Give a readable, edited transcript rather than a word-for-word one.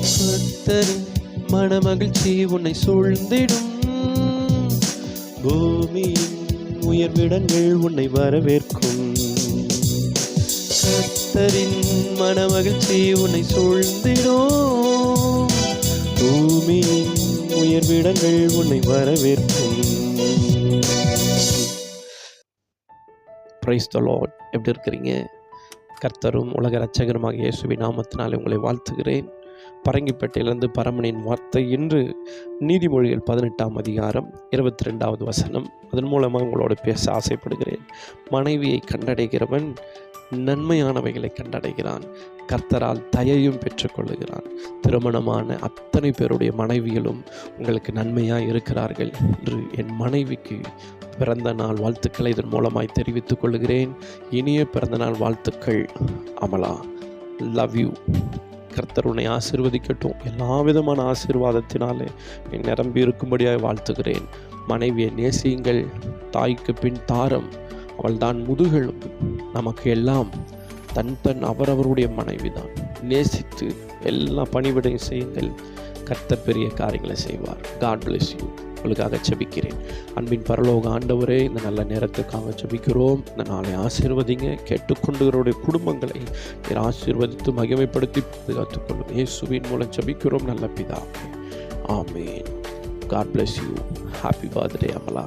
கர்த்தரின் மனமகிழ்ச்சி உன்னை சூழ்ந்திடும். பூமியின் உயர்விடங்கள் உன்னை வரவேற்கும். கர்த்தரின் மனமகிழ்ச்சி உன்னை சூழ்ந்திடும். பூமியின் உயர்விடங்கள் உன்னை வரவேற்கும். Praise the Lord. எப்படி இருக்கிறீங்க? கர்த்தரும் உலக இரட்சகருமாக இயேசுவின் நாமத்தினாலே உங்களை வாழ்த்துகிறேன். பரங்கிப்பேட்டையிலிருந்து பரமனின் வார்த்தை. இன்று நீதிமொழிகள் 18ஆம் அதிகாரம் 22வது வசனம். அதன் மூலமாக உங்களோடு பேச ஆசைப்படுகிறேன். மனைவியை கண்டடைகிறவன் நன்மையானவைகளை கண்டடைகிறான், கர்த்தரால் தயையும் பெற்றுக்கொள்ளுகிறான். திருமணமான அத்தனை பேருடைய மனைவிகளும் உங்களுக்கு நன்மையாக இருக்கிறார்கள். இன்று என் மனைவிக்கு பிறந்த நாள் வாழ்த்துக்களை இதன் மூலமாய் தெரிவித்துக் கொள்கிறேன். இனிய பிறந்த நாள் வாழ்த்துக்கள் அமலா. Love you. கர்த்தர் உன்னை ஆசீர்வதிக்கட்டும். எல்லா விதமான ஆசீர்வாதத்தினாலே நீ நிரம்பி இருக்கும்படியாக வாழ்த்துகிறேன். மனைவியை நேசியுங்கள். தாய்க்கு பின் தாரம், அவள்தான் முதுகெலும்பு. நமக்கு எல்லாம் தன் அவரவருடைய மனைவிதான். நேசித்து எல்லா பணிவிடையும் செய்யுங்கள். கர்த்தர் பெரிய காரியங்களை செய்வார். God bless you. உங்களுக்காக ஜெபிக்கிறேன். அன்பின் பரலோக ஆண்டவரே, இந்த நல்ல நேரத்துக்காக ஜெபிக்கிறோம். இந்த நாளை ஆசீர்வதிங்க. கேட்டுக்கொண்டுகிறவருடைய குடும்பங்களை நீர் ஆசீர்வதித்து மகிமைப்படுத்தி பாதுகாத்துக் கொள்ளும். இயேசுவின் மூலம் ஜெபிக்கிறோம் நல்ல பிதாவே. Amen. God bless you. Happy birthday Amala.